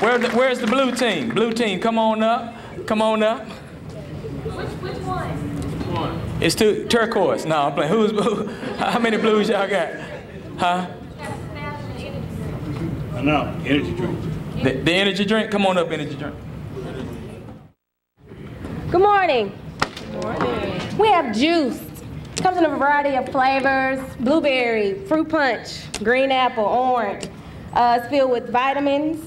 Where's the blue team? Blue team, come on up. Come on up. Which one? It's turquoise. No, I'm playing. How many blues y'all got? Huh? No, energy drink. The energy drink? Come on up, energy drink. Good morning. Good morning. We have juice. Comes in a variety of flavors: blueberry, fruit punch, green apple, orange. It's filled with vitamins,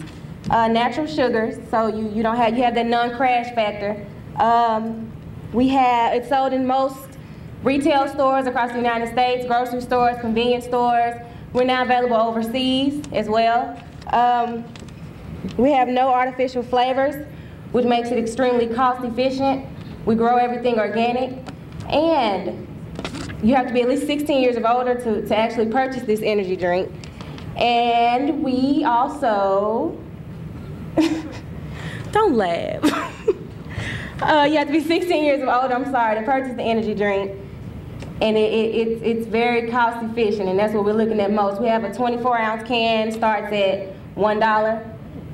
natural sugars, so you have that non-crash factor. It's sold in most retail stores across the United States, grocery stores, convenience stores. We're now available overseas as well. We have no artificial flavors, which makes it extremely cost efficient. We grow everything organic, and you have to be at least 16 years of older to actually purchase this energy drink. And we also, don't laugh. You have to be 16 years of older, I'm sorry, to purchase the energy drink. And it's very cost efficient, and that's what we're looking at most. We have a 24-ounce can, starts at $1,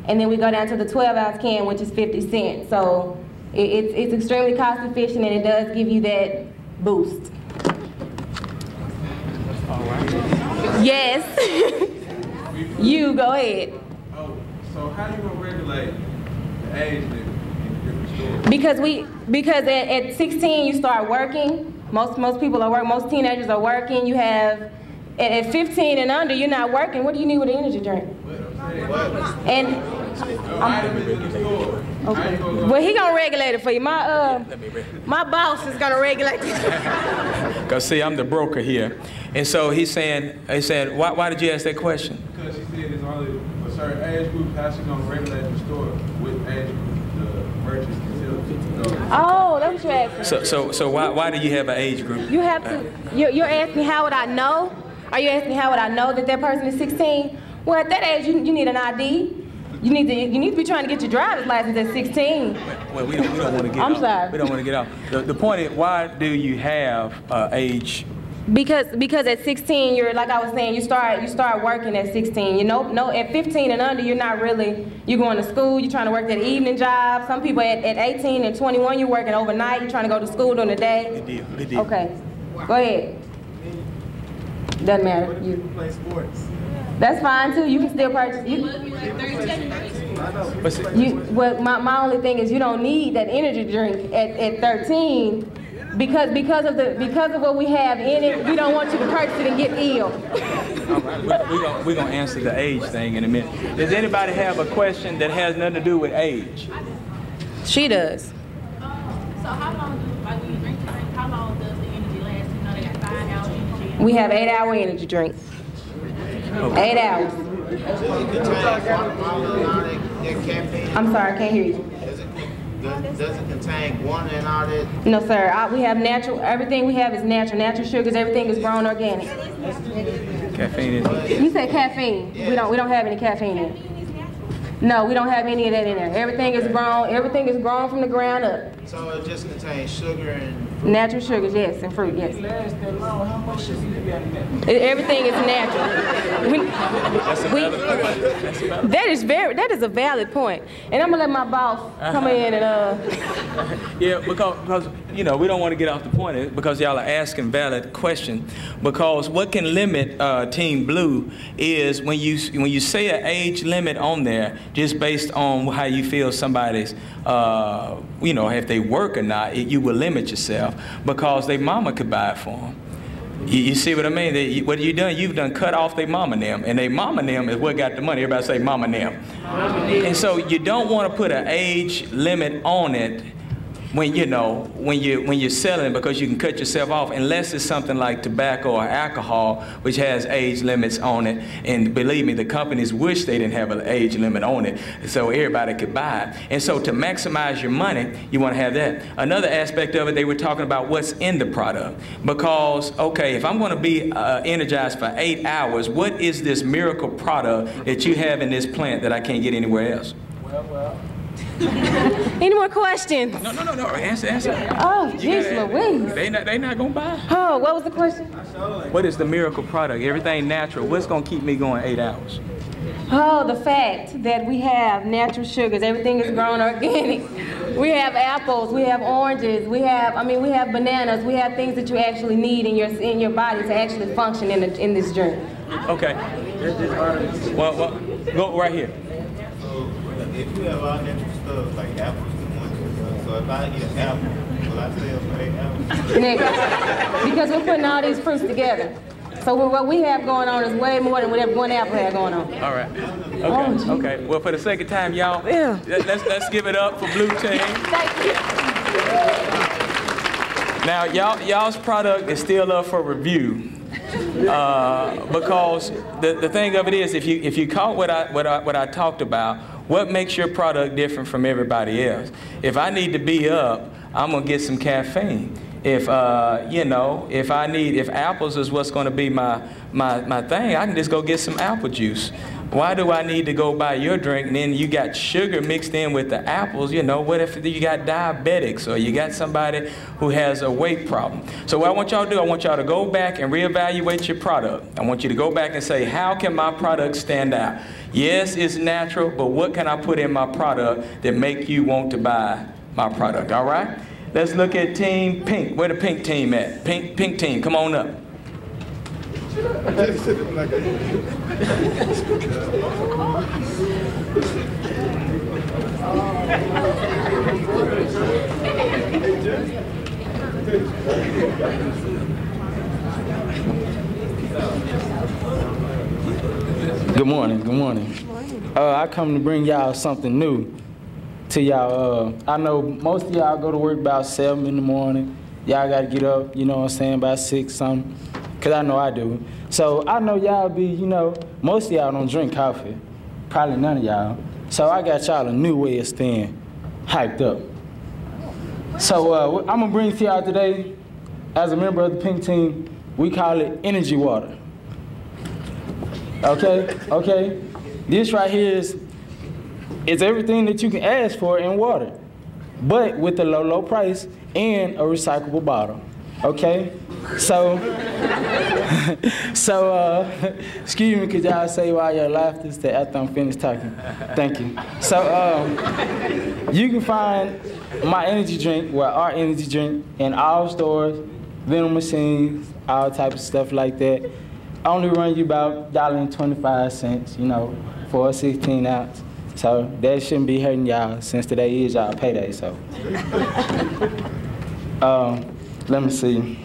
and then we go down to the 12-ounce can, which is 50 cents. So it's extremely cost efficient, and it does give you that boost. All right. Yes. You go ahead. Oh, so how do you gonna regulate the age limit in different stores? Because at 16 you start working. Most people are working. Most teenagers are working. You have at 15 and under, you're not working. What do you need with an energy drink? And okay. Well, he gonna regulate it for you. My boss is gonna regulate it. Cause see, I'm the broker here, and so he's saying, why did you ask that question? Because he said it's only a certain age group. How's she gonna regulate the store with age group the merchants can sell to? Oh, that's what you're asking. So why do you have an age group? You have to. You're asking how would I know? Are you asking how would I know that person is 16? Well, at that age, you need an ID. You need to be trying to get your driver's license at 16. Well, we don't want to get. I'm sorry. We don't want to get off. The point is, why do you have age? Because at 16, you're like I was saying, you start working at 16. At 15 and under, you're not really. You're going to school. You're trying to work that evening job. Some people at 18 and 21, you're working overnight. You're trying to go to school during the day. Good deal. Okay, go ahead. Doesn't matter. What if you play sports? That's fine too. You can still purchase. Well, my only thing is you don't need that energy drink at 13 because of what we have in it. We don't want you to purchase it and get ill. All right, we're gonna answer the age thing in a minute. Does anybody have a question that has nothing to do with age? She does. So how long when you drink, how long does the energy last? You know, they got 5-hour energy. We have 8-hour energy drinks. 8 hours. I'm sorry, I can't hear you. Does it contain guano and all that? No, sir. We have natural. Everything we have is natural. Natural sugars. Everything is grown organic. Caffeine is. You said caffeine. Yeah. We don't have any caffeine in it. No, we don't have any of that in there. Everything is grown. Everything is grown from the ground up. So it just contains sugar and fruit? Natural sugars, yes, and fruit, yes. How much sugar you got in that? Everything is natural. That is a valid point. And I'm gonna let my boss come in and Yeah, because we don't want to get off the point because y'all are asking valid questions. Because what can limit Team Blue is when you say an age limit on there, just based on how you feel somebody's, if they work or not, you will limit yourself because their mama could buy it for them. You see what I mean? What you done? You've done cut off their mama and them, and their mama and them is what got the money. Everybody say mama and them. And so you don't want to put an age limit on it when you're selling it because you can cut yourself off unless it's something like tobacco or alcohol which has age limits on it. And believe me, the companies wish they didn't have an age limit on it so everybody could buy it. And so to maximize your money, you want to have that. Another aspect of it, they were talking about what's in the product. Because, okay, if I'm going to be energized for 8 hours, what is this miracle product that you have in this plant that I can't get anywhere else? Well. Any more questions? No. Answer. Oh, jeez Louise. They not gonna buy. Oh, what was the question? What is the miracle product? Everything natural. What's gonna keep me going 8 hours? Oh, the fact that we have natural sugars, everything is grown organic. We have apples, we have oranges, we have bananas, we have things that you actually need in your body to actually function in this drink. Okay. Well, go right here. So if you have all natural stuff like apples and oranges, so if I eat an apple, will I sell for 8 apples? Nigga, because we're putting all these fruits together. So what we have going on is way more than whatever one apple had going on. All right. Okay. Okay. Well, for the second time, y'all, Yeah. let's give it up for Blue Team. Thank you. Now, y'all's product is still up for review because the thing of it is, if you caught what I talked about, what makes your product different from everybody else? If I need to be up, I'm gonna get some caffeine. If if apples is what's going to be my thing, I can just go get some apple juice. Why do I need to go buy your drink and then you got sugar mixed in with the apples? You know, what if you got diabetics or you got somebody who has a weight problem? So what I want y'all to do, I want y'all to go back and reevaluate your product. I want you to go back and say, how can my product stand out? Yes, it's natural, but what can I put in my product that make you want to buy my product? All right? Let's look at Team Pink. Where the pink team at? Pink team, come on up. Good morning, good morning. I come to bring y'all something new to y'all. I know most of y'all go to work about 7 in the morning. Y'all gotta get up, you know what I'm saying, about 6 something, cause I know I do. So I know y'all be, most of y'all don't drink coffee. Probably none of y'all. So I got y'all a new way of staying hyped up. So I'm gonna bring to y'all today, as a member of the Pink Team, we call it energy water. Okay? This right here is everything that you can ask for in water, but with a low price and a recyclable bottle. Okay? So, excuse me, could y'all say why y'all laughed after I'm finished talking? Thank you. So, you can find my energy drink, our energy drink, in all stores, vending machines, all types of stuff like that. Only run you about $1.25, for a 16 ounce. So that shouldn't be hurting y'all since today is y'all payday, so. Let me see.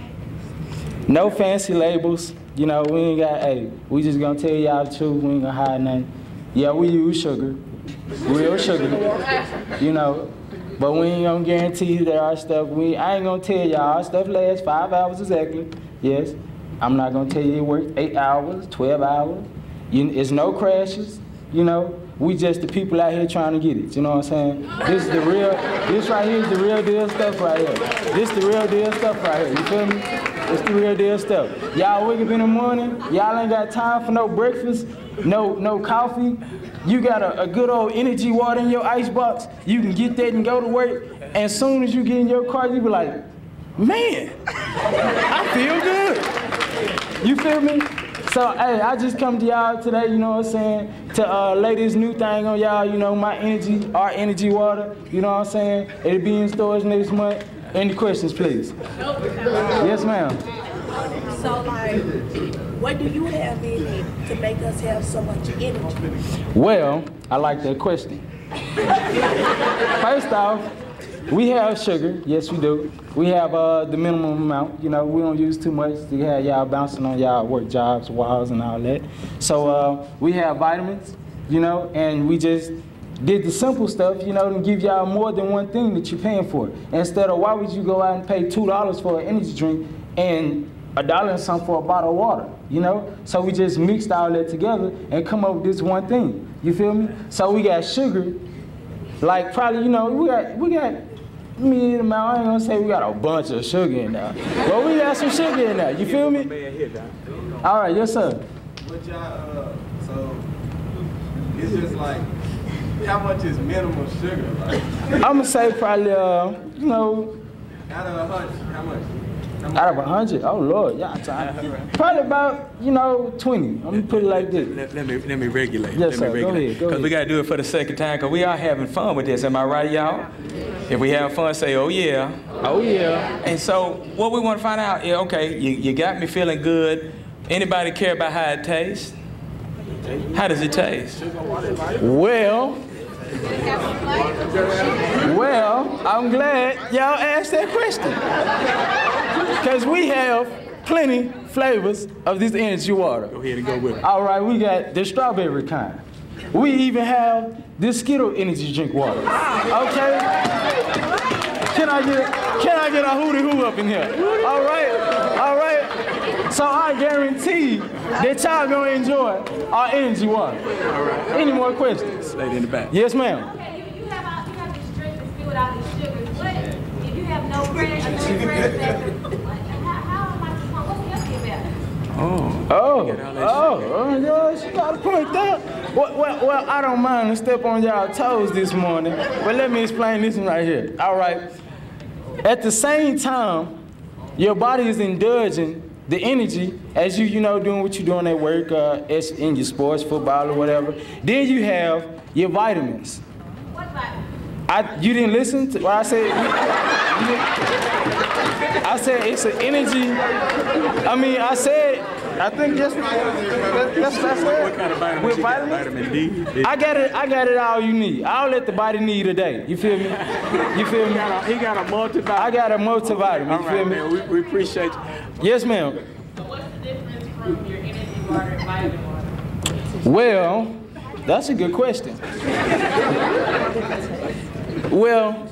No fancy labels. We ain't got, we just gonna tell y'all the truth, we ain't gonna hide nothing. Yeah, we use sugar, real sugar, but we ain't gonna guarantee you that our stuff, I ain't gonna tell y'all our stuff lasts 5 hours exactly, yes. I'm not gonna tell you it works 8 hours, 12 hours. It's no crashes, We just the people out here trying to get it, you know what I'm saying? This right here is the real deal stuff right here. This the real deal stuff right here, you feel me? It's the real deal stuff. Y'all wake up in the morning, y'all ain't got time for no breakfast, no coffee. You got a good old energy water in your icebox. You can get that and go to work. And as soon as you get in your car, you be like, man, I feel good. You feel me? So, hey, I just come to y'all today, you know what I'm saying, to lay this new thing on y'all, my energy, our energy water, you know what I'm saying? It'll be in stores next month. Any questions, please? Yes, ma'am. So, what do you have in it to make us have so much energy? Well, I like that question. First off, we have sugar. Yes, we do. We have the minimum amount. We don't use too much to have y'all bouncing on y'all work jobs, walls, and all that. So we have vitamins, and we just did the simple stuff, to give y'all more than one thing that you're paying for. Instead of, why would you go out and pay $2 for an energy drink and $1 and something for a bottle of water, So we just mixed all that together and come up with this one thing. You feel me? So we got sugar, like probably, we got me and I ain't gonna say we got a bunch of sugar in there, but we got some sugar in there. You feel me? All right, yes, sir. But y'all, so it's just like, how much is minimum sugar? Like, I'm gonna say probably, out of 100, how much? Out of 100? Oh Lord, y'all time. Probably about, 20. I'm gonna put it like this. Let me regulate. Yes, sir. Go ahead. Because we gotta do it for the second time, because we are having fun with this. Am I right, y'all? If we have fun, say, oh yeah. Oh yeah. And so what we want to find out, okay, you got me feeling good. Anybody care about how it tastes? How does it taste? Well, I'm glad y'all asked that question. Because we have plenty flavors of this energy water. Go ahead and go with it. All right, we got the strawberry kind. We even have this Skittle energy drink water. Okay? Can I get a hootie hoo up in here? All right. So I guarantee that y'all gonna enjoy our energy water. All right. Any more questions? Lady in the back. Yes, ma'am. Okay, if you have these drinks that's filled with all these sugars, what if you have no bread, how am I supposed, what's the about it? Oh, yeah, she got a point there. Well, I don't mind to step on y'all toes this morning, but let me explain this one right here. All right. At the same time, your body is indulging the energy as you doing what you're doing at work, in your sports, football or whatever. Then you have your vitamins. What vitamins? You didn't listen to what I said? I said it's an energy. I think yes, that's What kind of vitamin with you got? vitamins? Vitamin D? I got it all you need. I'll let the body need today. You feel me? You feel me? He got a multivitamin. I got a multivitamin. All You feel right, me? man, we appreciate you. Yes, ma'am. So what's the difference from your energy water and vitamin water? Well, that's a good question. Well,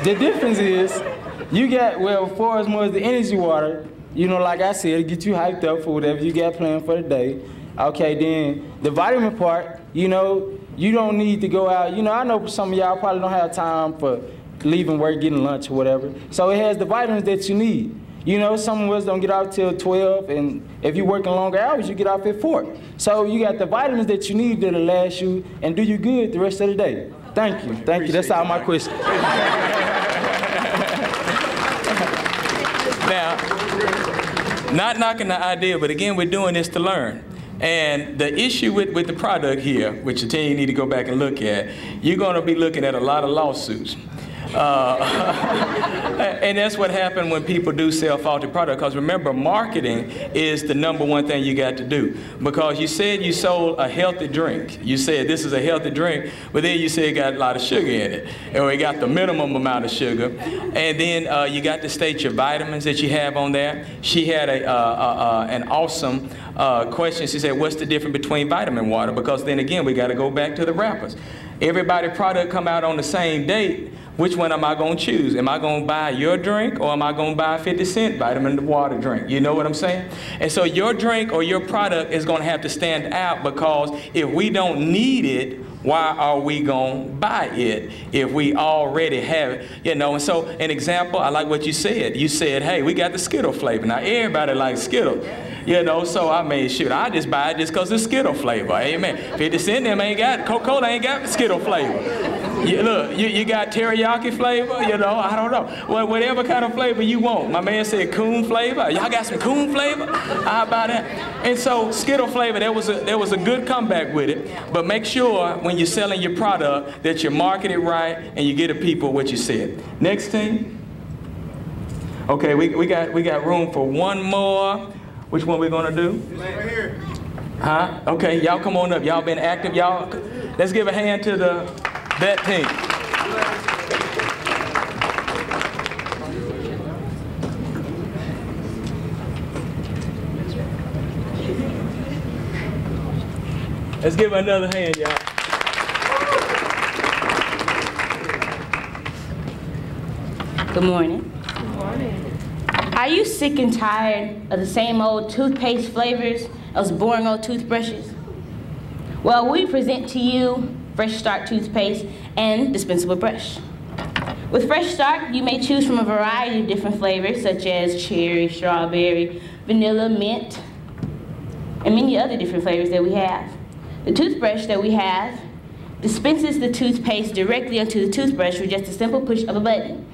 the difference is you got, as far as more as the energy water, like I said, get you hyped up for whatever you got planned for the day. Okay, then the vitamin part, you don't need to go out. I know some of y'all probably don't have time for leaving work, getting lunch or whatever. So it has the vitamins that you need. Some of us don't get out till 12, and if you're working longer hours, you get off at 4. So you got the vitamins that you need that'll last you and do you good the rest of the day. Thank you. That's all my question. Now, not knocking the idea, but again, we're doing this to learn. And the issue with the product here, which the team need to go back and look at, you're going to be looking at a lot of lawsuits. And that's what happened when people do sell faulty product. Because remember, marketing is the #1 thing you got to do. Because you said you sold a healthy drink. You said this is a healthy drink, but then you said it got a lot of sugar in it, or it got the minimum amount of sugar. And then you got to state your vitamins that you have on there. She had an awesome question. She said, "What's the difference between vitamin water?" Because then again, we got to go back to the wrappers. Everybody product come out on the same date. Which one am I going to choose? Am I going to buy your drink, or am I going to buy a 50-cent vitamin water drink? You know what I'm saying? And so your drink or your product is going to have to stand out, because if we don't need it, why are we going to buy it if we already have it? And so an example, I like what you said. You said, hey, we got the Skittle flavor. Now, everybody likes Skittle. So I made sure I just buy it just because it's Skittle flavor. Amen. 50 Cent them ain't got, Coca-Cola ain't got Skittle flavor. Look, you got teriyaki flavor, I don't know. Well, whatever kind of flavor you want. My man said coon flavor. Y'all got some coon flavor? How about that? And so Skittle flavor, there was a good comeback with it. But make sure when you're selling your product that you market it right and you get the people what you said. Next team. Okay, we got room for one more. Which one we gonna do? Right here. Huh? Okay, y'all come on up. Y'all been active. Y'all, let's give a hand to that team. Let's give another hand, y'all. Good morning. Good morning. Are you sick and tired of the same old toothpaste flavors, those boring old toothbrushes? Well, we present to you Fresh Start toothpaste and dispensable brush. With Fresh Start, you may choose from a variety of different flavors such as cherry, strawberry, vanilla, mint, and many other different flavors that we have. The toothbrush that we have dispenses the toothpaste directly onto the toothbrush with just a simple push of a button.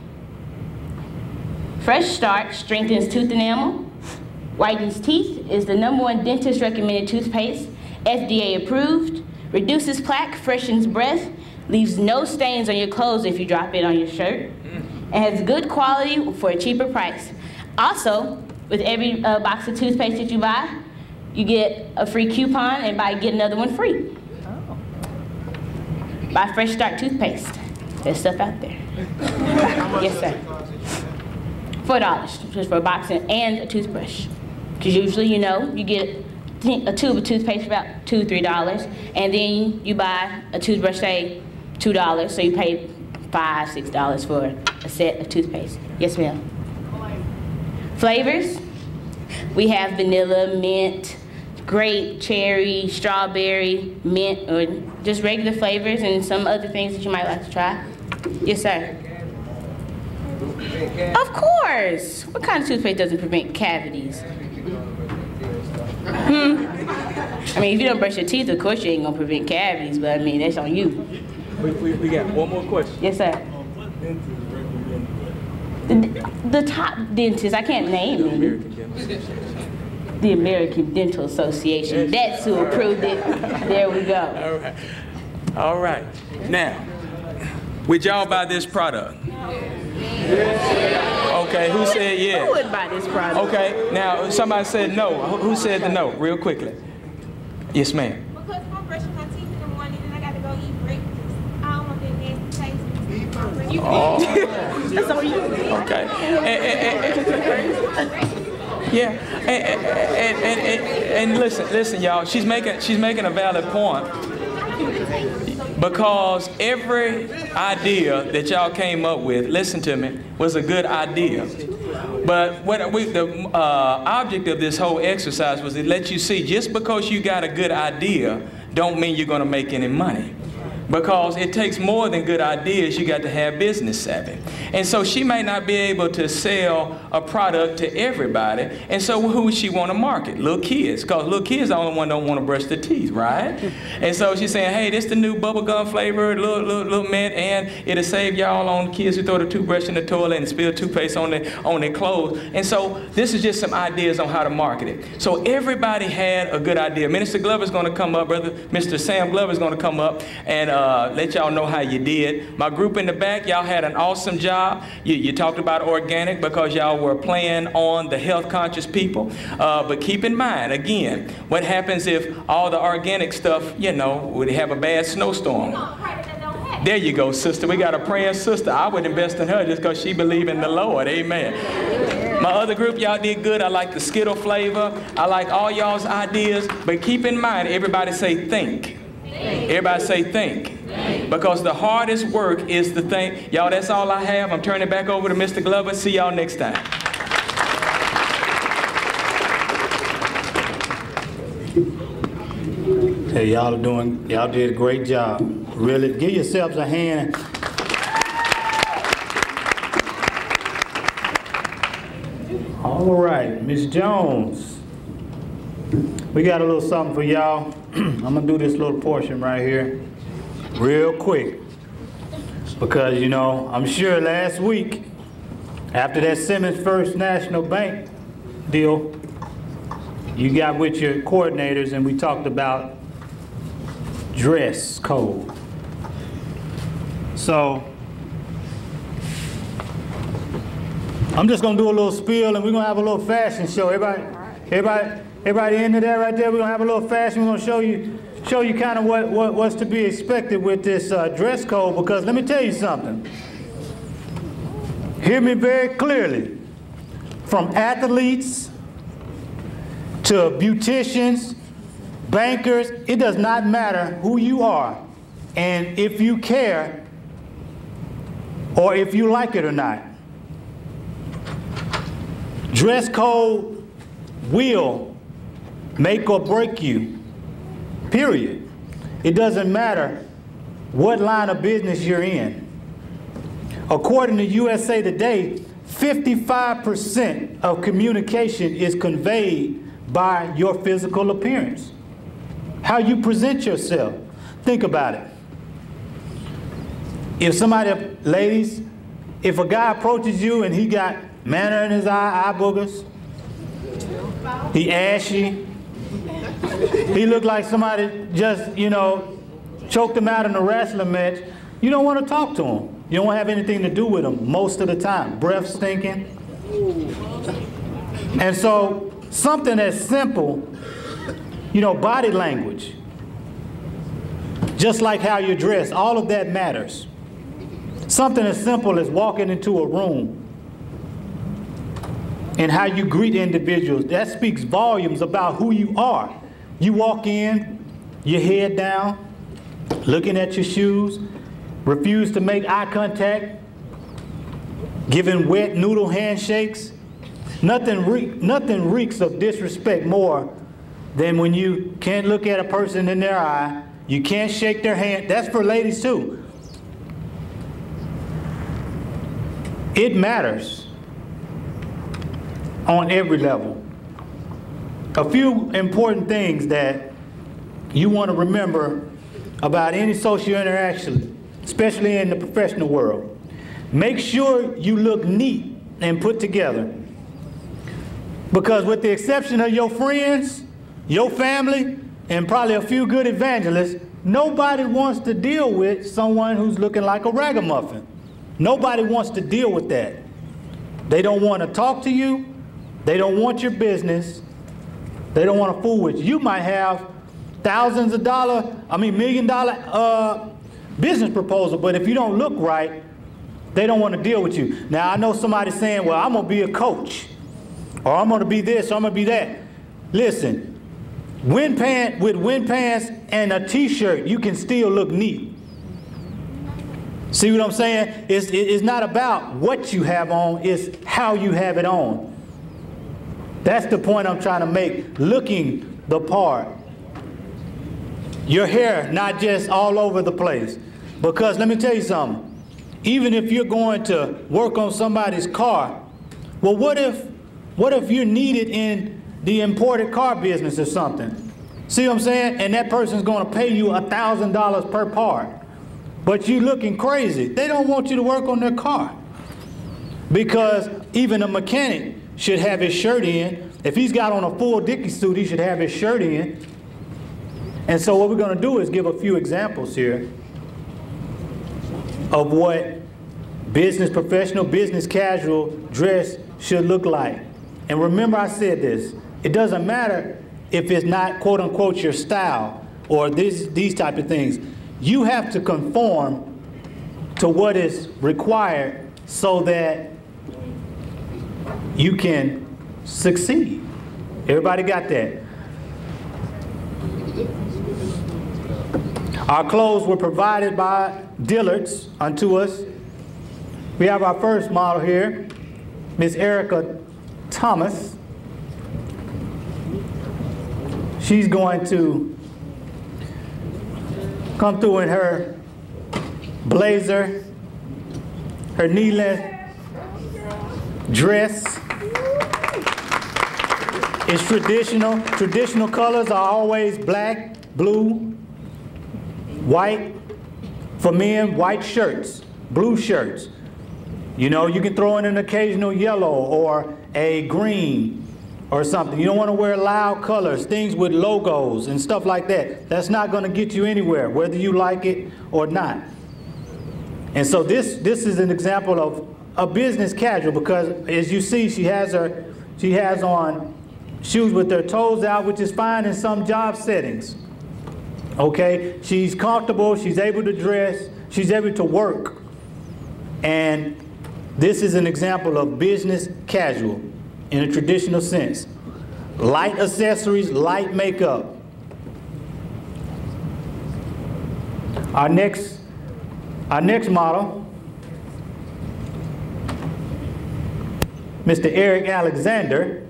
Fresh Start strengthens tooth enamel. Whitens teeth is the #1 dentist recommended toothpaste. FDA approved. Reduces plaque, freshens breath, leaves no stains on your clothes if you drop it on your shirt. And has good quality for a cheaper price. Also, with every box of toothpaste that you buy, you get a free coupon and get another one free. Oh. Buy Fresh Start toothpaste. There's stuff out there. Yes, sir. $4 just for a box and a toothbrush. Because usually, you know, you get a tube of toothpaste for about $2, $3, and then you buy a toothbrush, say $2, so you pay $5, $6 for a set of toothpaste. Yes, ma'am. Flavors, we have vanilla, mint, grape, cherry, strawberry, mint, or just regular flavors, and some other things that you might like to try. Yes, sir. Of course. What kind of toothpaste doesn't prevent cavities? I mean, if you don't brush your teeth, of course you ain't gonna prevent cavities, but I mean, that's on you. We got one more question. Yes, sir. The top dentist, I can't name him. The American Dental Association. That's who approved it. There we go. All right. All right. Now, would y'all buy this product? Okay, who said yes? Who would buy this product? Okay, now somebody said no. Who said the no? Real quickly. Yes, ma'am. Because if I'm brushing my teeth in the morning and I got to go eat breakfast, I don't want that nasty taste. Oh. That's on you. Okay. Yeah. And listen, y'all. She's making a valid point. Because every idea that y'all came up with, listen to me, was a good idea. But the object of this whole exercise was to let you see, just because you got a good idea, don't mean you're going to make any money. Because it takes more than good ideas, you got to have business savvy. And so she may not be able to sell a product to everybody, and so who would she want to market? Little kids, because little kids the only one don't want to brush their teeth, right? And so she's saying, hey, this the new bubblegum flavor, little mint, and it'll save y'all on kids who throw the toothbrush in the toilet and spill toothpaste on their clothes. And so this is just some ideas on how to market it. So everybody had a good idea. Minister Glover's going to come up, Mr. Sam Glover's going to come up and let y'all know how you did. My group in the back, y'all had an awesome job. You talked about organic because y'all were playing on the health conscious people. But keep in mind, again, what happens if all the organic stuff, you know, would have a bad snowstorm? There you go, sister. We got a praying sister. I would invest in her just because she believes in the Lord. Amen. My other group, y'all did good. I like the Skittle flavor. I like all y'all's ideas. But keep in mind, everybody say think. Everybody say think. Because the hardest work is the thing. Y'all, that's all I have. I'm turning it back over to Mr. Glover. See y'all next time. Hey, y'all did a great job. Really, give yourselves a hand. All right, Miss Jones. We got a little something for y'all. I'm gonna do this little portion right here real quick. Because, you know, I'm sure last week, after that Simmons First National Bank deal, you got with your coordinators and we talked about dress code. So, I'm just gonna do a little spiel and we're gonna have a little fashion show. Everybody into that right there? We're gonna have a little fashion. We're gonna show you kind of what's to be expected with this dress code, because let me tell you something. Hear me very clearly. From athletes to beauticians, bankers, it does not matter who you are and if you care or if you like it or not. Dress code will make or break you, period. It doesn't matter what line of business you're in. According to USA Today, 55% of communication is conveyed by your physical appearance. How you present yourself. Think about it. If somebody, ladies, if a guy approaches you and he got manner in his eye boogers. He ashy. He looked like somebody just, you know, choked him out in a wrestling match. You don't want to talk to him. You don't want to have anything to do with him most of the time. Breath stinking. And so something as simple, you know, body language, just like how you're dressed, all of that matters. Something as simple as walking into a room and how you greet individuals, that speaks volumes about who you are. You walk in, your head down, looking at your shoes, refuse to make eye contact, giving wet noodle handshakes. Nothing reeks of disrespect more than when you can't look at a person in their eye, you can't shake their hand. That's for ladies too. It matters on every level. A few important things that you want to remember about any social interaction, especially in the professional world. Make sure you look neat and put together. Because with the exception of your friends, your family, and probably a few good evangelists, nobody wants to deal with someone who's looking like a ragamuffin. Nobody wants to deal with that. They don't want to talk to you. They don't want your business. They don't want to fool with you. You might have thousands of dollars, $1 million business proposal, but if you don't look right, they don't want to deal with you. Now, I know somebody saying, well, I'm going to be a coach, or I'm going to be this, or I'm going to be that. Listen, with wind pants and a t-shirt, you can still look neat. See what I'm saying? It's not about what you have on, it's how you have it on. That's the point I'm trying to make, looking the part. Your hair, not just all over the place. Because let me tell you something, even if you're going to work on somebody's car, well, what if you're needed in the imported car business or something? See what I'm saying? And that person's going to pay you $1,000 per part. But you looking crazy. They don't want you to work on their car. Because even a mechanic should have his shirt in. If he's got on a full Dickie suit, he should have his shirt in. And so what we're going to do is give a few examples here of what business professional, business casual dress should look like. And remember I said this, it doesn't matter if it's not quote unquote your style or these type of things. You have to conform to what is required so that you can succeed. Everybody got that? Our clothes were provided by Dillard's unto us. We have our first model here, Miss Erica Thomas. She's going to come through in her blazer, her knee-length dress. It's traditional. Traditional colors are always black, blue, white. For men, white shirts, blue shirts. You know, you can throw in an occasional yellow or a green or something. You don't want to wear loud colors, things with logos and stuff like that. That's not going to get you anywhere, whether you like it or not. And so this is an example of a business casual, because as you see, she has on shoes with her toes out, which is fine in some job settings. Okay, she's comfortable, she's able to dress, she's able to work. And this is an example of business casual in a traditional sense. Light accessories, light makeup. Our next model, Mr. Eric Alexander.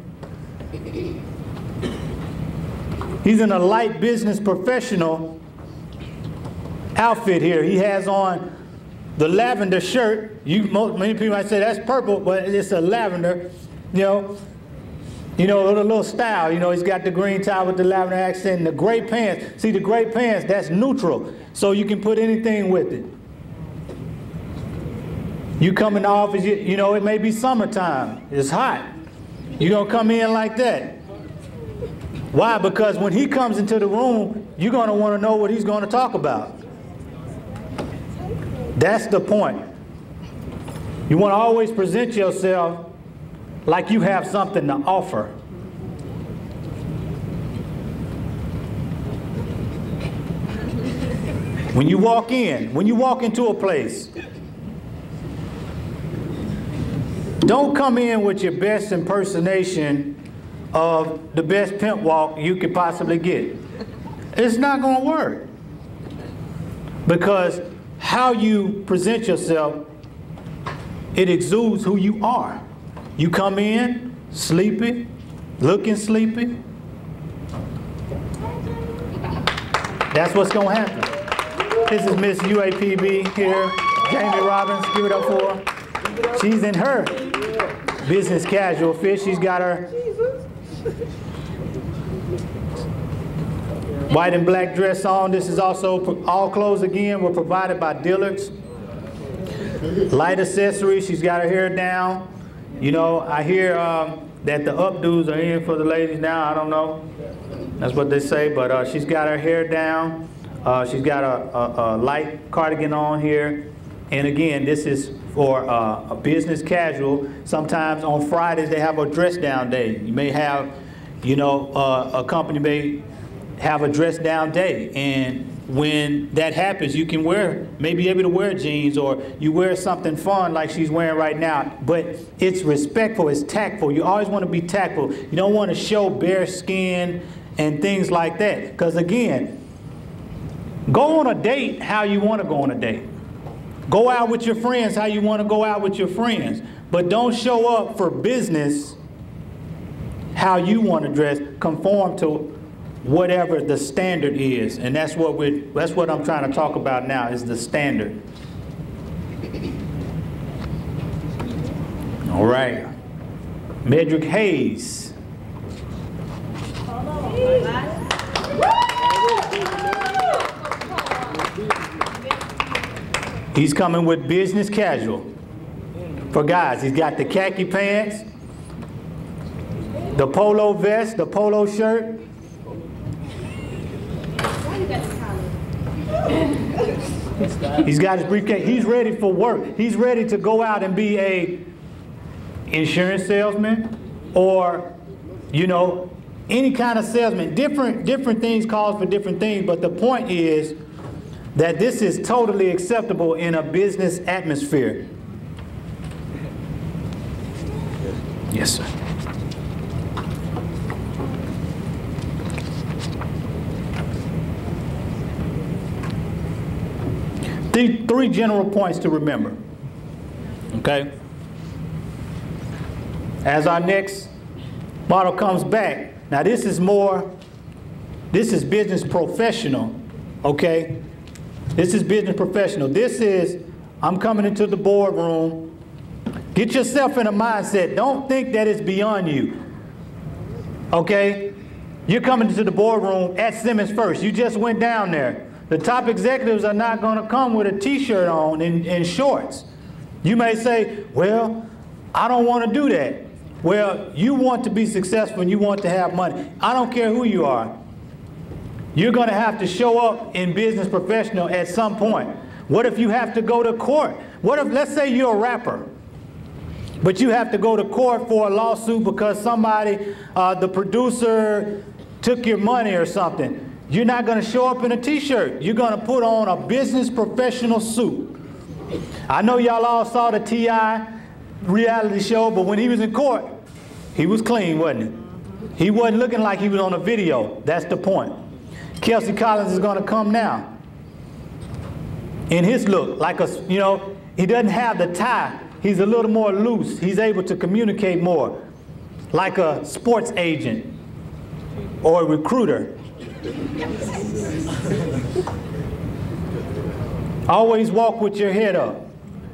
He's in a light business professional outfit here. He has on the lavender shirt. Many people might say that's purple, but it's a lavender. You know, a little style. You know, he's got the green tie with the lavender accent and the gray pants. See, the gray pants, that's neutral, so you can put anything with it. You come in the office, you know, it may be summertime, it's hot. You're gonna come in like that. Why? Because when he comes into the room, you're gonna wanna know what he's gonna talk about. That's the point. You wanna always present yourself like you have something to offer. When you walk into a place, don't come in with your best impersonation of the best pimp walk you could possibly get. It's not going to work. Because how you present yourself, it exudes who you are. You come in sleepy, looking sleepy. That's what's going to happen. This is Miss UAPB here, Jamie Robbins, give it up for her. She's in her business casual fit. She's got her white and black dress on. This is also, all clothes again were provided by Dillard's. Light accessories, she's got her hair down. You know, I hear that the updos are in for the ladies now, I don't know. That's what they say, but she's got her hair down. She's got a light cardigan on here. And again, this is for a business casual. Sometimes on Fridays they have a dress down day. You may have, you know, a company may have a dress down day. And when that happens, you can may be able to wear jeans, or you wear something fun like she's wearing right now. But it's respectful, it's tactful. You always want to be tactful. You don't want to show bare skin and things like that. Because again, go on a date how you want to go on a date. Go out with your friends how you want to go out with your friends. But don't show up for business how you want to dress. Conform to whatever the standard is. And that's what I'm trying to talk about now, is the standard. All right. Medrick Hayes. He's coming with business casual. For guys, he's got the khaki pants, the polo vest, the polo shirt. He's got his briefcase. He's ready for work. He's ready to go out and be a insurance salesman, or, you know, any kind of salesman. Different things call for different things, but the point is that this is totally acceptable in a business atmosphere. Yes, sir. Three general points to remember, okay? As our next model comes back, now this is business professional, okay? This is business professional. This is, I'm coming into the boardroom. Get yourself in a mindset. Don't think that it's beyond you, okay? You're coming into the boardroom at Simmons First. You just went down there. The top executives are not going to come with a t-shirt on and shorts. You may say, well, I don't want to do that. Well, you want to be successful and you want to have money. I don't care who you are. You're going to have to show up in business professional at some point. What if you have to go to court? What if, let's say you're a rapper, but you have to go to court for a lawsuit because somebody, the producer, took your money or something. You're not going to show up in a t-shirt. You're going to put on a business professional suit. I know y'all all saw the T.I. reality show, but when he was in court, he was clean, wasn't he? He wasn't looking like he was on a video. That's the point. Kelsey Collins is going to come now in his look, like a, you know, he doesn't have the tie. He's a little more loose. He's able to communicate more, like a sports agent or a recruiter. Always walk with your head up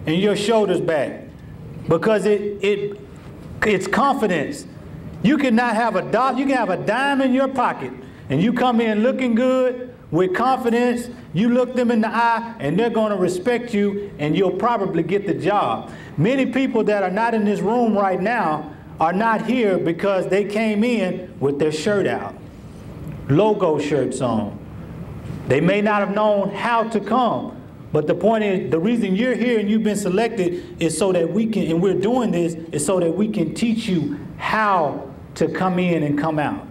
and your shoulders back, because it's confidence. You cannot have a dime. You can have a dime in your pocket and you come in looking good with confidence. You look them in the eye and they're going to respect you, and you'll probably get the job. Many people that are not in this room right now are not here because they came in with their shirt out, logo shirts on. They may not have known how to come, but the point is, the reason you're here and you've been selected is so that we can, and we're doing this, is so that we can teach you how to come in and come out.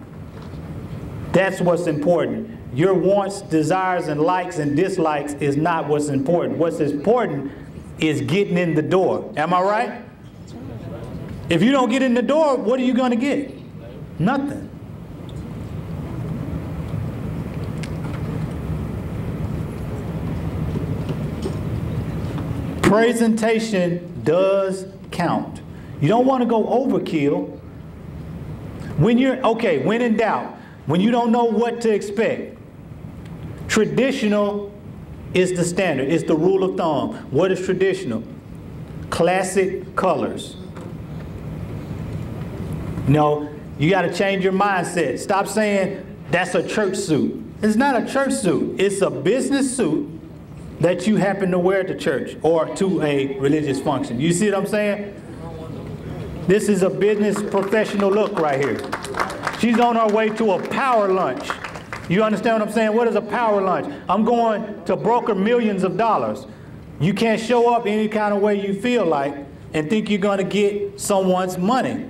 That's what's important. Your wants, desires, and likes and dislikes is not what's important. What's important is getting in the door. Am I right? If you don't get in the door, what are you going to get? Nothing. Presentation does count. You don't want to go overkill. When you're, okay, when in doubt, when you don't know what to expect, traditional is the standard. It's the rule of thumb. What is traditional? Classic colors. No, you got to change your mindset. Stop saying that's a church suit. It's not a church suit. It's a business suit that you happen to wear to church or to a religious function. You see what I'm saying? This is a business professional look right here. She's on her way to a power lunch. You understand what I'm saying? What is a power lunch? I'm going to broker millions of dollars. You can't show up any kind of way you feel like and think you're going to get someone's money.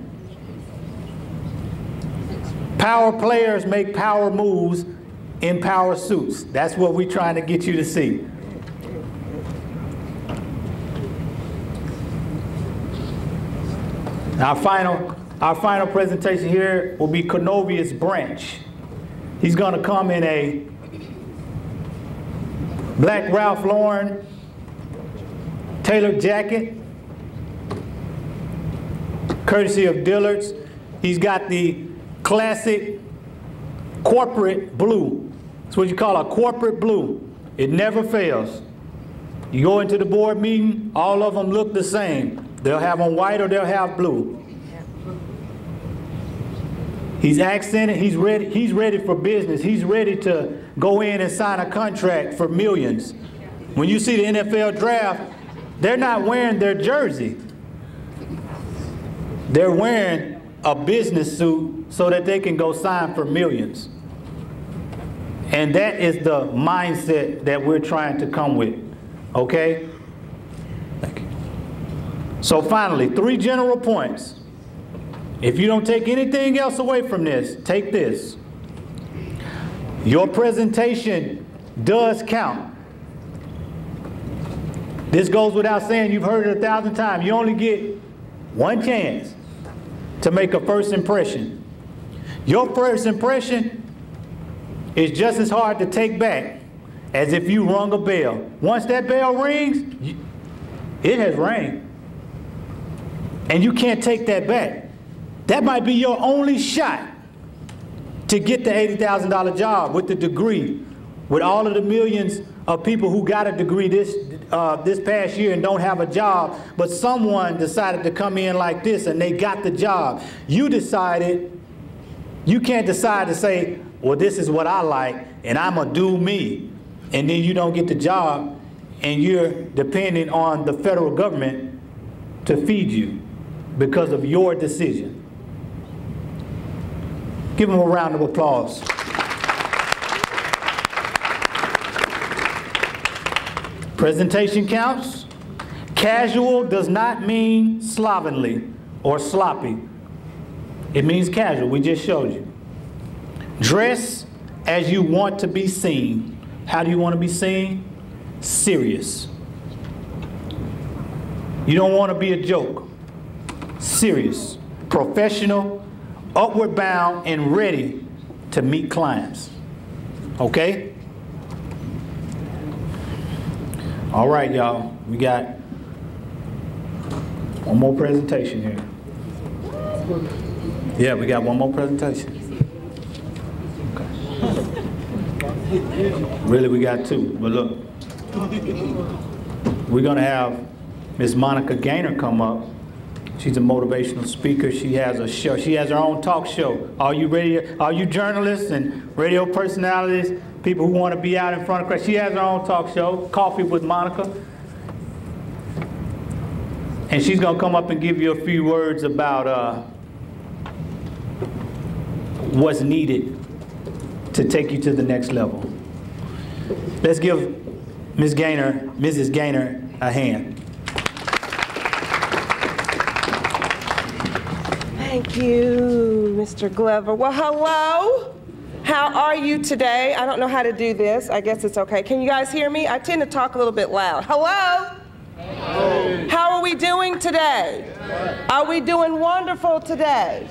Power players make power moves in power suits. That's what we're trying to get you to see. Our final presentation here will be Cornovius Branch. He's going to come in a black Ralph Lauren tailored jacket, courtesy of Dillard's. He's got the classic corporate blue. That's what you call a corporate blue. It never fails. You go into the board meeting, all of them look the same. They'll have on white or they'll have blue. He's accented, he's ready for business. He's ready to go in and sign a contract for millions. When you see the NFL draft, they're not wearing their jersey. They're wearing a business suit so that they can go sign for millions. And that is the mindset that we're trying to come with, okay? Thank you. So finally, 3 general points. If you don't take anything else away from this, take this. Your presentation does count. This goes without saying, you've heard it 1,000 times. You only get one chance to make a first impression. Your first impression is just as hard to take back as if you rung a bell. Once that bell rings, it has rang. And you can't take that back. That might be your only shot to get the $80,000 job with the degree, with all of the millions of people who got a degree this past year and don't have a job, but someone decided to come in like this and they got the job. You decided, you can't decide to say, well, this is what I like and I'm gonna do me, and then you don't get the job and you're dependent on the federal government to feed you because of your decision. Give them a round of applause. Presentation counts. Casual does not mean slovenly or sloppy. It means casual. We just showed you. Dress as you want to be seen. How do you want to be seen? Serious. You don't want to be a joke. Serious, professional, upward bound, and ready to meet clients. Okay? All right, y'all. We got one more presentation here. Yeah, we got one more presentation. Okay. Really, we got 2, but look. We're going to have Miss Monica Gaynor come up. She's a motivational speaker. She has a show. She has her own talk show. Are you ready? Are you journalists and radio personalities? people who want to be out in front of the crowd. She has her own talk show, Coffee with Monica. And she's going to come up and give you a few words about what's needed to take you to the next level. Let's give Mrs. Gaynor a hand. Thank you, Mr. Glover. Well, hello. How are you today? I don't know how to do this. I guess it's okay. Can you guys hear me? I tend to talk a little bit loud. Hello? Hello. How are we doing today? Are we doing wonderful today?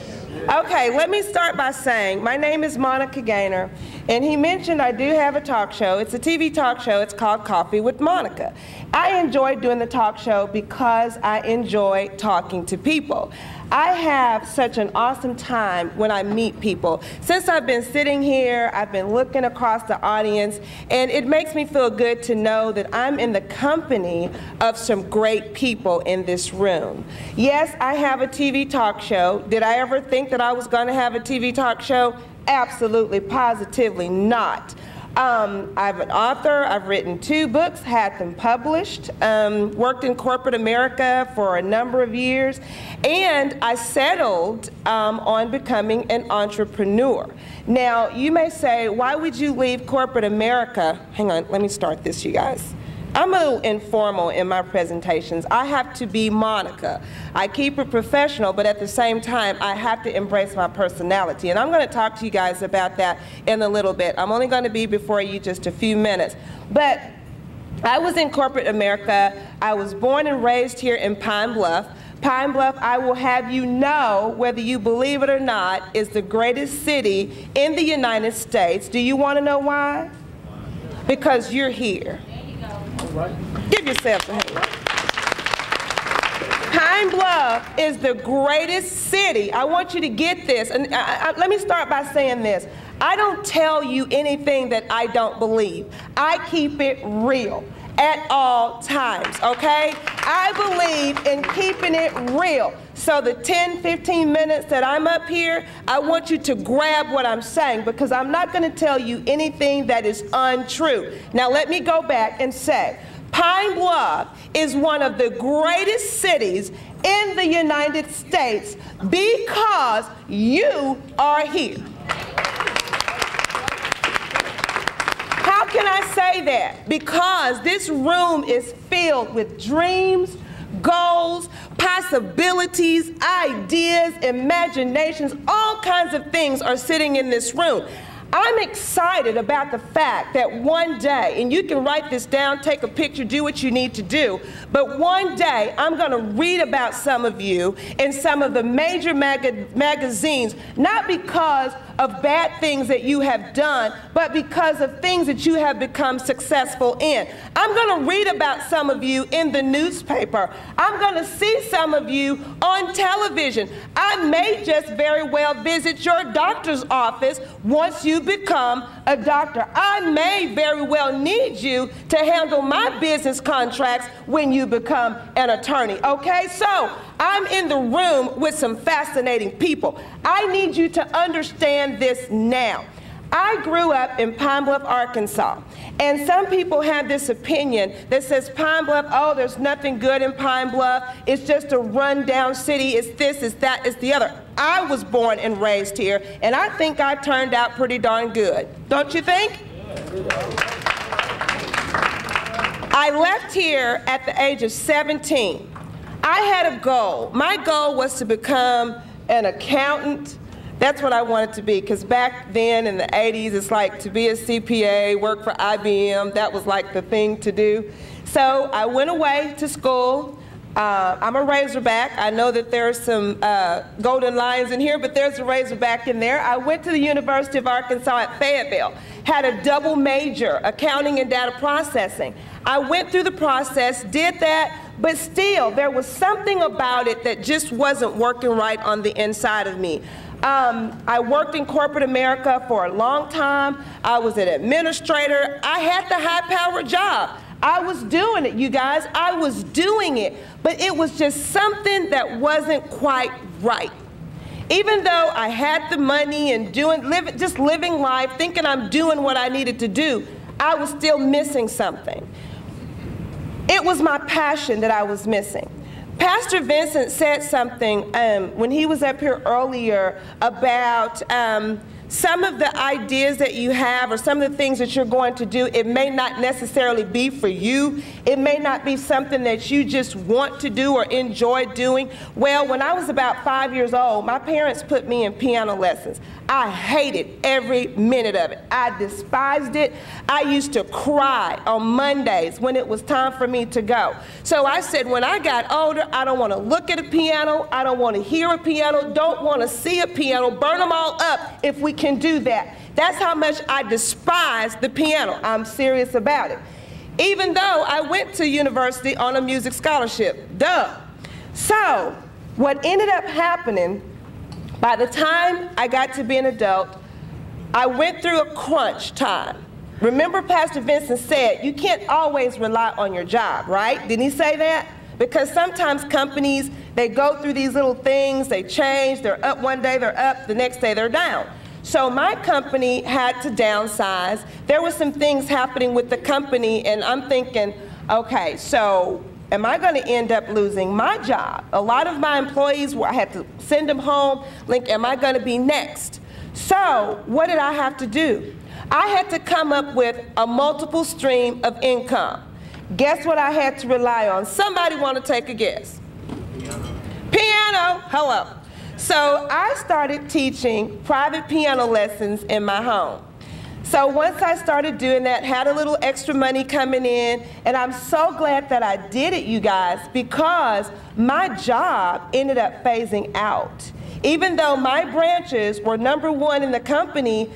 Okay, let me start by saying my name is Monica Gaynor, and he mentioned I do have a talk show. It's a TV talk show. It's called Coffee with Monica. I enjoy doing the talk show because I enjoy talking to people. I have such an awesome time when I meet people. Since I've been sitting here, I've been looking across the audience, and it makes me feel good to know that I'm in the company of some great people in this room. Yes, I have a TV talk show. Did I ever think that I was going to have a TV talk show? Absolutely, positively not. I'm an author. I've written 2 books, had them published, worked in corporate America for a number of years, and I settled on becoming an entrepreneur. Now, you may say, why would you leave corporate America? Hang on, let me start this, you guys. I'm a little informal in my presentations. I have to be Monica. I keep it professional, but at the same time, I have to embrace my personality. And I'm going to talk to you guys about that in a little bit. I'm only going to be before you just a few minutes. But I was in corporate America. I was born and raised here in Pine Bluff. Pine Bluff, I will have you know, whether you believe it or not, is the greatest city in the United States. Do you want to know why? Because you're here. Give yourself a hand. Pine Bluff is the greatest city. I want you to get this. And let me start by saying this. I don't tell you anything that I don't believe. I keep it real at all times, okay? I believe in keeping it real. So the 10, 15 minutes that I'm up here, I want you to grab what I'm saying, because I'm not going to tell you anything that is untrue. Now let me go back and say, Pine Bluff is one of the greatest cities in the United States because you are here. How can I say that? Because this room is filled with dreams, goals, possibilities, ideas, imaginations, all kinds of things are sitting in this room. I'm excited about the fact that one day, and you can write this down, take a picture, do what you need to do, but one day I'm going to read about some of you in some of the major magazines, not because of bad things that you have done, but because of things that you have become successful in. I'm going to read about some of you in the newspaper. I'm going to see some of you on television. I may just very well visit your doctor's office once you become a doctor. I may very well need you to handle my business contracts when you become an attorney, okay? So I'm in the room with some fascinating people. I need you to understand this now. I grew up in Pine Bluff, Arkansas, and some people have this opinion that says Pine Bluff, oh, there's nothing good in Pine Bluff, it's just a rundown city, it's this, it's that, it's the other. I was born and raised here, and I think I turned out pretty darn good. Don't you think? I left here at the age of 17. I had a goal. My goal was to become an accountant. That's what I wanted to be, because back then in the 80s, it's like to be a CPA, work for IBM, that was like the thing to do. So I went away to school. I'm a Razorback. I know that there's some Golden Lions in here, but there's a Razorback in there. I went to the University of Arkansas at Fayetteville, had a double major, accounting and data processing. I went through the process, did that, but still there was something about it that just wasn't working right on the inside of me. I worked in corporate America for a long time. I was an administrator. I had the high-powered job. I was doing it, you guys. I was doing it, but it was just something that wasn't quite right. Even though I had the money and just living life, thinking I'm doing what I needed to do, I was still missing something. It was my passion that I was missing. Pastor Vincent said something when he was up here earlier about some of the ideas that you have or some of the things that you're going to do. It may not necessarily be for you. It may not be something that you just want to do or enjoy doing. Well, when I was about 5 years old, my parents put me in piano lessons. I hated every minute of it. I despised it. I used to cry on Mondays when it was time for me to go. So I said, when I got older, I don't want to look at a piano. I don't want to hear a piano. Don't want to see a piano. Burn them all up if we can do that. That's how much I despise the piano. I'm serious about it. Even though I went to university on a music scholarship. Duh. So what ended up happening, by the time I got to be an adult, I went through a crunch time. Remember Pastor Vincent said, you can't always rely on your job, right? Didn't he say that? Because sometimes companies, they go through these little things, they change, they're up one day, they're up, the next day they're down. So my company had to downsize. There were some things happening with the company, and I'm thinking, okay, so am I going to end up losing my job? A lot of my employees, I had to send them home, am I going to be next? So what did I have to do? I had to come up with a multiple stream of income. Guess what I had to rely on? Somebody want to take a guess? Piano. Hello. So I started teaching private piano lessons in my home. So once I started doing that, had a little extra money coming in, and I'm so glad that I did it, you guys, because my job ended up phasing out. Even though my branches were #1 in the company,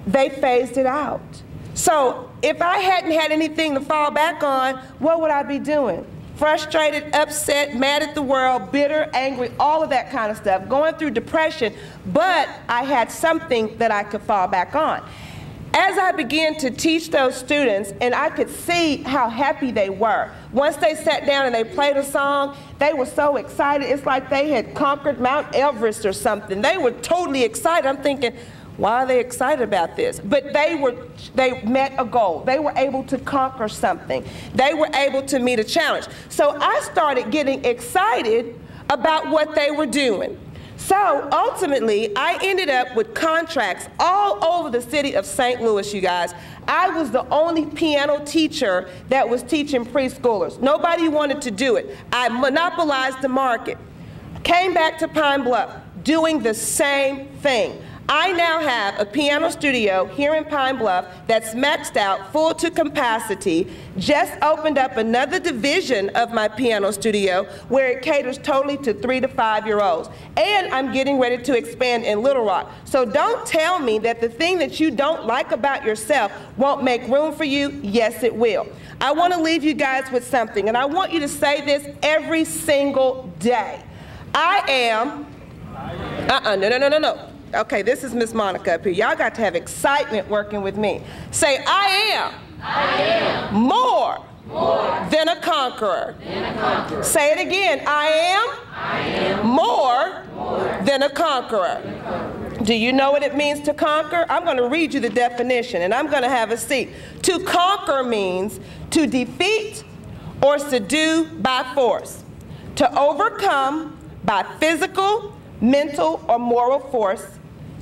they phased it out. So if I hadn't had anything to fall back on, what would I be doing? Frustrated, upset, mad at the world, bitter, angry, all of that kind of stuff, going through depression, but I had something that I could fall back on. As I began to teach those students, and I could see how happy they were. Once they sat down and they played a song, they were so excited. It's like they had conquered Mount Everest or something. They were totally excited. I'm thinking, why are they excited about this? But they met a goal. They were able to conquer something. They were able to meet a challenge. So I started getting excited about what they were doing. So ultimately, I ended up with contracts all over the city of St. Louis, you guys. I was the only piano teacher that was teaching preschoolers. Nobody wanted to do it. I monopolized the market. Came back to Pine Bluff, doing the same thing. I now have a piano studio here in Pine Bluff that's maxed out, full to capacity. Just opened up another division of my piano studio where it caters totally to 3 to 5-year-olds. And I'm getting ready to expand in Little Rock. So don't tell me that the thing that you don't like about yourself won't make room for you. Yes, it will. I want to leave you guys with something, and I want you to say this every single day. I am, no. Okay, this is Miss Monica up here. Y'all got to have excitement working with me. Say, I am more than a conqueror. Say it again. I am more than a conqueror. Do you know what it means to conquer? I'm going to read you the definition, and I'm going to have a seat. To conquer means to defeat or subdue by force. To overcome by physical, mental, or moral force.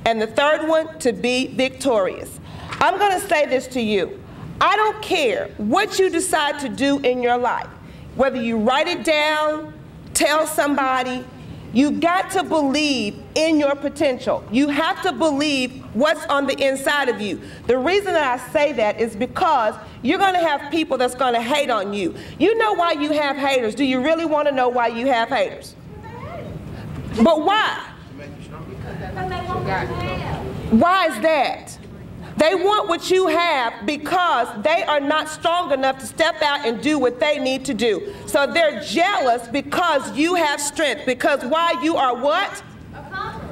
And the third one, to be victorious. I'm going to say this to you. I don't care what you decide to do in your life, whether you write it down, tell somebody, you got to believe in your potential. You have to believe what's on the inside of you. The reason that I say that is because you're going to have people that's going to hate on you. You know why you have haters. Do you really want to know why you have haters? But why? Why is that? They want what you have because they are not strong enough to step out and do what they need to do. So they're jealous because you have strength. Because why? You are what?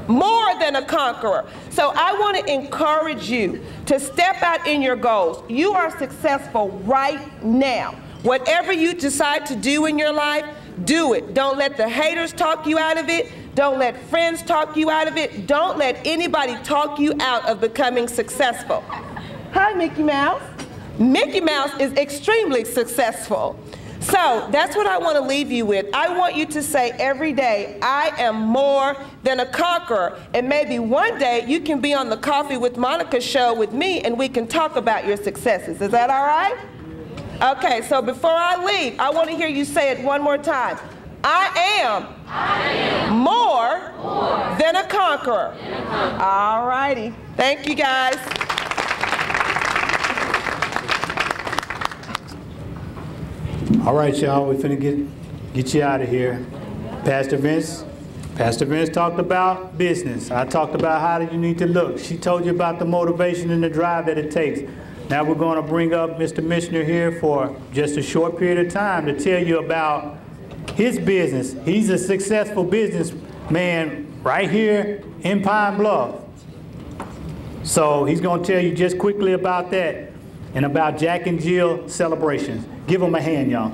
More than a conqueror. So I want to encourage you to step out in your goals. You are successful right now. Whatever you decide to do in your life, do it. Don't let the haters talk you out of it. Don't let friends talk you out of it. Don't let anybody talk you out of becoming successful. Hi, Mickey Mouse. Mickey Mouse is extremely successful. So that's what I want to leave you with. I want you to say every day, I am more than a conqueror. And maybe one day you can be on the Coffee with Monica show with me and we can talk about your successes. Is that all right? Okay, so before I leave, I want to hear you say it one more time. I am more than a conqueror. All righty. Thank you, guys. All right, y'all, we're finna get you out of here. Pastor Vince talked about business. I talked about how you need to look. She told you about the motivation and the drive that it takes. Now we're going to bring up Mr. Missioner here for just a short period of time to tell you about his business. He's a successful businessman right here in Pine Bluff. So he's going to tell you just quickly about that and about Jack and Jill celebrations. Give them a hand, y'all.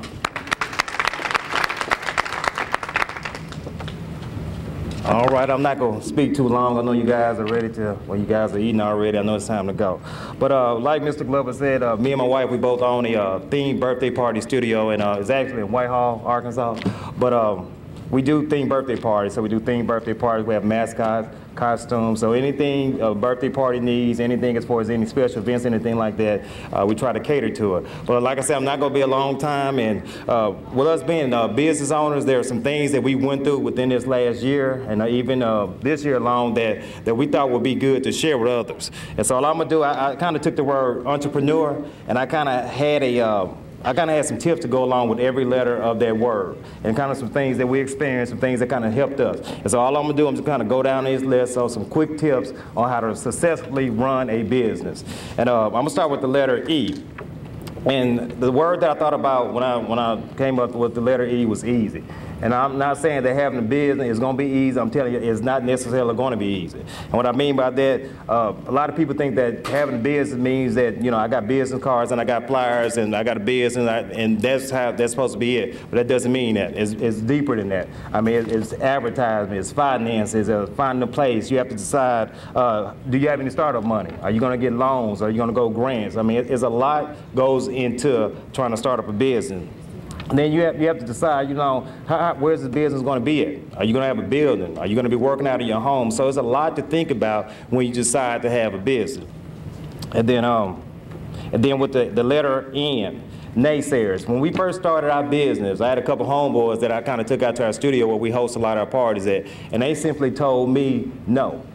All right, I'm not going to speak too long. I know you guys are ready to, well, you guys are eating already. I know it's time to go. But like Mr. Glover said, me and my wife, we both own a themed birthday party studio, and it's actually in Whitehall, Arkansas. But we do themed birthday parties. So we do themed birthday parties. We have mascots, costumes. So anything a birthday party needs, anything as far as any special events, anything like that, we try to cater to it. But like I said, I'm not going to be a long time. And with us being business owners, there are some things that we went through within this last year and even this year alone that we thought would be good to share with others. And so all I'm going to do, I kind of took the word entrepreneur and I kind of had some tips to go along with every letter of that word and kind of some things that we experienced, some things that kind of helped us. And so all I'm going to do, I'm just kind of go down this list, so some quick tips on how to successfully run a business. And I'm going to start with the letter E. And the word that I thought about when I came up with the letter E was easy. And I'm not saying that having a business is going to be easy. I'm telling you, it's not necessarily going to be easy. And what I mean by that, a lot of people think that having a business means that, you know, I got business cards and I got flyers and I got a business and that's how that's supposed to be it. But that doesn't mean that. It's deeper than that. I mean, it's advertisement, it's finances, finding a place. You have to decide, do you have any startup money? Are you going to get loans? Are you going to go grants? I mean, it's a lot goes into trying to start up a business. And then you have to decide, you know, where's the business going to be at? Are you going to have a building? Are you going to be working out of your home? So it's a lot to think about when you decide to have a business. And then with the letter N, naysayers. When we first started our business, I had a couple homeboys that I kind of took out to our studio where we host a lot of our parties at, and they simply told me no.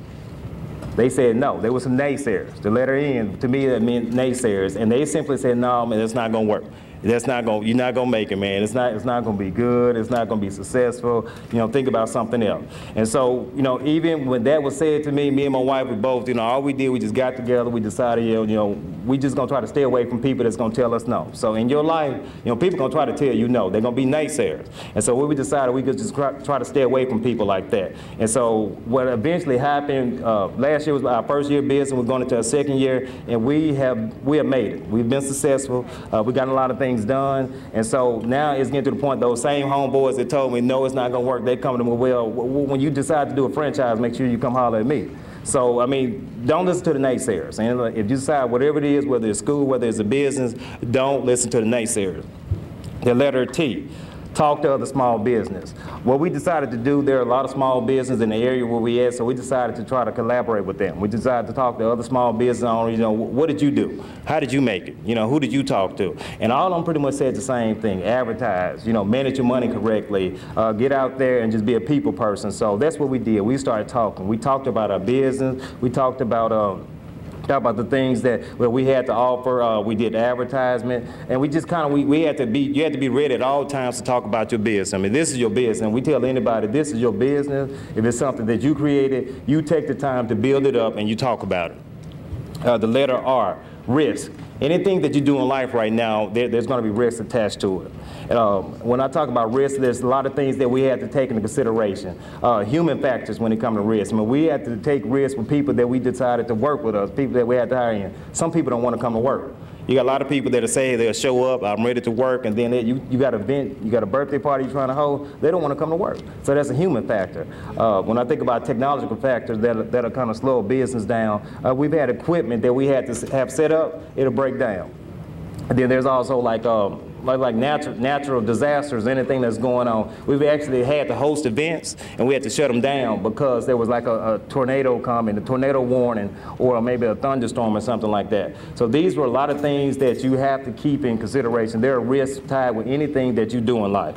They said no. There were some naysayers. The letter N, to me, that meant naysayers, and they simply said, no, man, it's not going to work. That's not going. You're not going to make it, man. It's not going to be good. It's not going to be successful. You know, think about something else. And so, you know, even when that was said to me, me and my wife, we both, you know, all we did, we just got together. We decided, you know, we just going to try to stay away from people that's going to tell us no. So in your life, you know, people going to try to tell you no. They're going to be naysayers. And so what we decided, we could just try to stay away from people like that. And so what eventually happened, last year was our first year of business. We're going into our second year, and we have made it. We've been successful. We got a lot of things done, and so now it's getting to the point those same homeboys that told me no, it's not going to work, they come to me, well, when you decide to do a franchise, make sure you come holler at me. So I mean, don't listen to the naysayers. And if you decide whatever it is, whether it's school, whether it's a business, don't listen to the naysayers. The letter T. Talk to other small business. What we decided to do, there are a lot of small business in the area where we at, so we decided to try to collaborate with them. We decided to talk to other small business owners, you know, what did you do? How did you make it? You know, who did you talk to? And all of them pretty much said the same thing, advertise, you know, manage your money correctly, get out there and just be a people person. So that's what we did. We started talking. We talked about our business. We talked about the things that we had to offer. We did advertisement, and we just kind of you had to be ready at all times to talk about your business. I mean, this is your business, and we tell anybody this is your business. If it's something that you created, you take the time to build it up and you talk about it. The letter R, risk. Anything that you do in life right now, there's going to be risks attached to it. When I talk about risk, there's a lot of things that we have to take into consideration. Human factors when it comes to risk. I mean, we have to take risks with people that we decided to work with us, people that we had to hire in. Some people don't want to come to work. You got a lot of people that'll say they'll show up, I'm ready to work, and then you got an event, you got a birthday party you're trying to hold, they don't want to come to work. So that's a human factor. When I think about technological factors that'll kind of slow business down, we've had equipment that we had to have set up, it'll break down. And then there's also like natural disasters, anything that's going on. We've actually had to host events, and we had to shut them down because there was like a tornado coming, a tornado warning, or maybe a thunderstorm or something like that. So these were a lot of things that you have to keep in consideration. There are risks tied with anything that you do in life.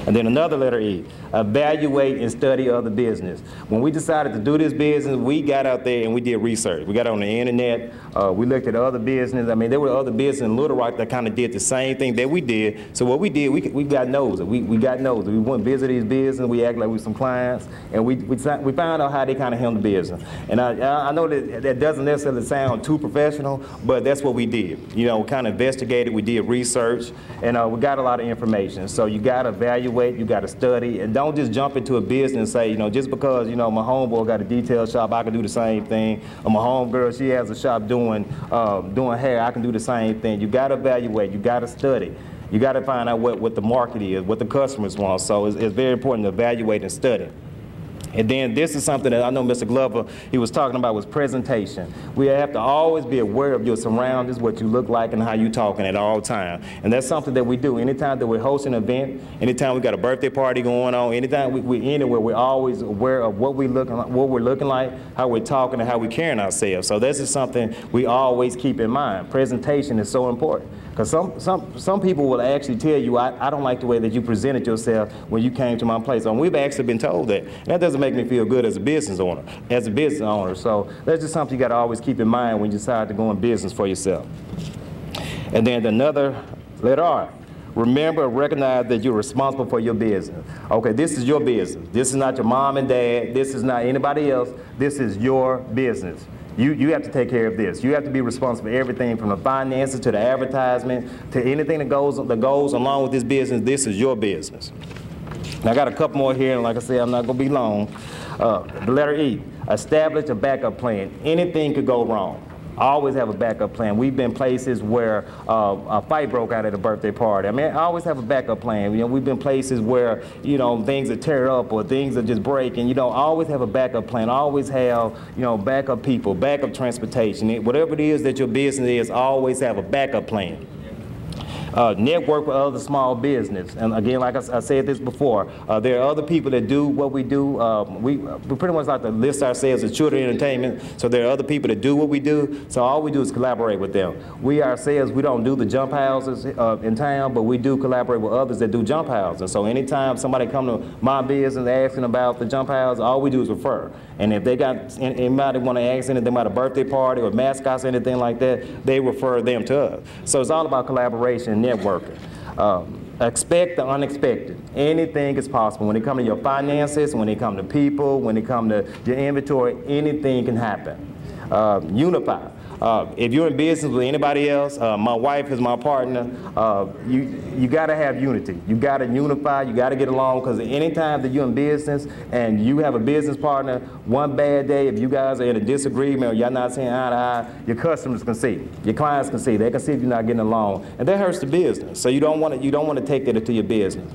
And then another letter E, evaluate and study other business. When we decided to do this business, we got out there and we did research. We got on the internet, we looked at other business. I mean, there were other businesses in Little Rock that kind of did the same thing that we did. So what we did, we got nosy. We got nosy. We went visit these businesses, we acted like we were some clients, and we found out how they kind of handle business. And I know that doesn't necessarily sound too professional, but that's what we did. You know, we kind of investigated, we did research, and we got a lot of information. So you got to evaluate, you got to study, and don't just jump into a business and say, you know, just because, you know, my homeboy got a detail shop, I can do the same thing. Or my homegirl, she has a shop doing hair, I can do the same thing. You got to evaluate, you got to study. You got to find out what the market is, what the customers want. So it's very important to evaluate and study. And then this is something that I know Mr. Glover, he was talking about, was presentation. We have to always be aware of your surroundings, what you look like, and how you talking at all times. And that's something that we do. Anytime that we're hosting an event, anytime we got a birthday party going on, anytime we're anywhere, we're always aware of what we're looking like, how we're talking, and how we're carrying ourselves. So this is something we always keep in mind. Presentation is so important. Because some people will actually tell you, I don't like the way that you presented yourself when you came to my place. And we've actually been told that. And that doesn't make me feel good as a business owner. So that's just something you got to always keep in mind when you decide to go in business for yourself. And then another letter R. Remember, recognize that you're responsible for your business. Okay, this is your business. This is not your mom and dad. This is not anybody else. This is your business. You have to take care of this. You have to be responsible for everything from the finances to the advertisement to anything that goes along with this business. This is your business. Now, I got a couple more here, and like I said, I'm not going to be long. The letter E, establish a backup plan. Anything could go wrong. Always have a backup plan. We've been places where a fight broke out at a birthday party. I mean, I always have a backup plan. You know, we've been places where, you know, things that tear up or things that just break, and, you know, always have a backup plan. Always have, you know, backup people, backup transportation. Whatever it is that your business is, always have a backup plan. Network with other small business. And again, like I said this before, there are other people that do what we do. We pretty much like to list ourselves as children entertainment, so there are other people that do what we do, so all we do is collaborate with them. We ourselves, we don't do the jump houses in town, but we do collaborate with others that do jump houses. So anytime somebody come to my business asking about the jump house, all we do is refer. And if they got anybody want to ask anything about a birthday party or mascots or anything like that, they refer them to us. So it's all about collaboration and networking. Expect the unexpected. Anything is possible. When it comes to your finances, when it comes to people, when it comes to your inventory, anything can happen. Unify. If you're in business with anybody else, my wife is my partner, you got to have unity. You got to unify, you got to get along, because anytime that you're in business and you have a business partner, one bad day, if you guys are in a disagreement or y'all not seeing eye to eye, your customers can see, your clients can see, they can see if you're not getting along, and that hurts the business. So you don't want to take that into your business.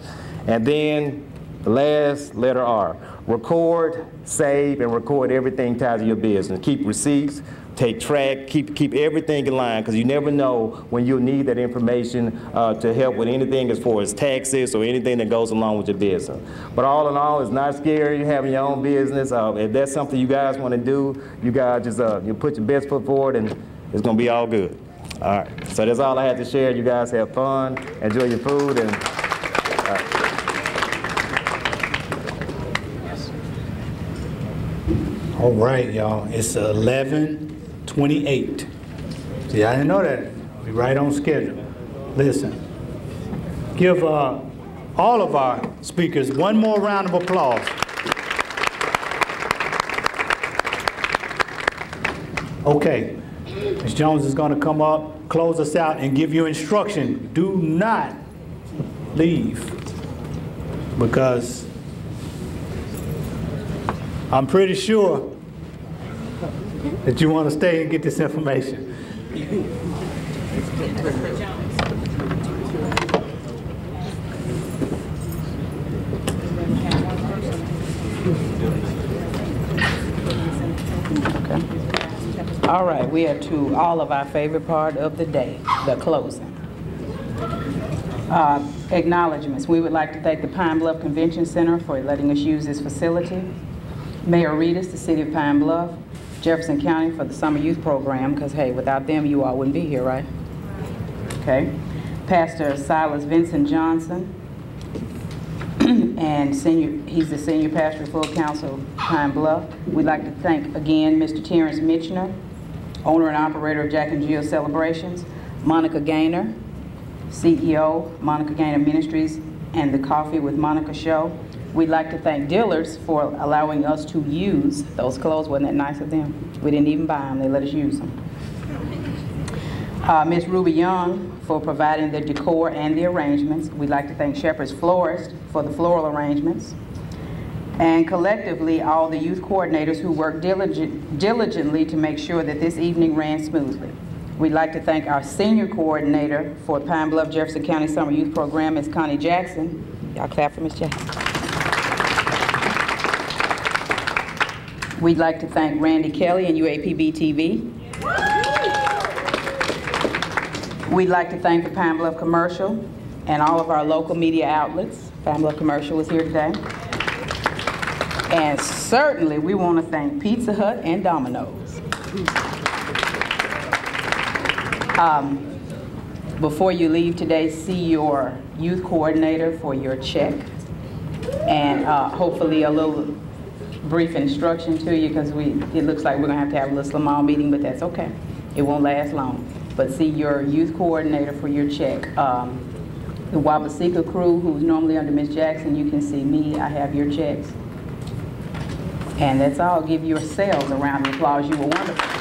And then the last letter R, record, save, and record everything tied to your business. Keep receipts, take track, keep everything in line, because you never know when you'll need that information to help with anything as far as taxes or anything that goes along with your business. But all in all, it's not scary having your own business. If that's something you guys want to do, you guys just you put your best foot forward and it's going to be all good. All right, so that's all I had to share. You guys have fun, enjoy your food, and all right, y'all, it's 11:28. See, I didn't know that. We're right on schedule. Listen, give all of our speakers one more round of applause. Okay, Ms. Jones is going to come up, close us out, and give you instruction. Do not leave, because I'm pretty sure that you want to stay and get this information. Okay. All right, we are to all of our favorite part of the day, the closing. Acknowledgements. We would like to thank the Pine Bluff Convention Center for letting us use this facility. Mayor Reedus, the City of Pine Bluff. Jefferson County for the Summer Youth Program, because hey, without them you all wouldn't be here, right? Okay. Pastor Silas Vincent Johnson, and he's the senior pastor of Full Council of Pine Bluff. We'd like to thank again Mr. Terrence Mitchner, owner and operator of Jack and Jill Celebrations, Monica Gaynor, CEO, Monica Gaynor Ministries, and the Coffee with Monica show. We'd like to thank Dillard's for allowing us to use those clothes. Wasn't that nice of them? We didn't even buy them, they let us use them. Ms. Ruby Young for providing the decor and the arrangements. We'd like to thank Shepherd's Florist for the floral arrangements. And collectively, all the youth coordinators who worked diligently to make sure that this evening ran smoothly. We'd like to thank our senior coordinator for Pine Bluff Jefferson County Summer Youth Program, Ms. Connie Jackson. Y'all clap for Ms. Jackson. We'd like to thank Randy Kelly and UAPB TV. We'd like to thank the Pine Bluff Commercial and all of our local media outlets. Pine Bluff Commercial is here today. And certainly we want to thank Pizza Hut and Domino's. Before you leave today, see your youth coordinator for your check and hopefully a little brief instruction to you, because it looks like we're going to have a little small meeting, but that's okay. It won't last long. But see your youth coordinator for your check. The Wabasika crew, who's normally under Ms. Jackson, you can see me. I have your checks. And that's all. Give yourselves a round of applause. You were wonderful.